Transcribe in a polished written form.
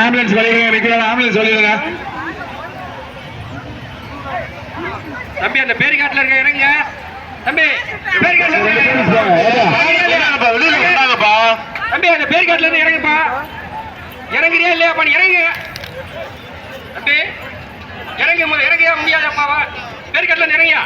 Ambulance சொல்லிடுங்க, ambulance சொல்லிடுங்க. தம்பி அந்த பேரிகாட்டுல இருக்க இறங்க தம்பி. தம்பி அந்த பேரிகாட்டுல இருந்து இறங்குப்பா. இறங்குறியா இல்லையாப்பா? இறங்கு தம்பி, இறங்க இறங்கியா முடியாதப்பாவா? பேரிகாட்டுல இருந்து இறங்கியா.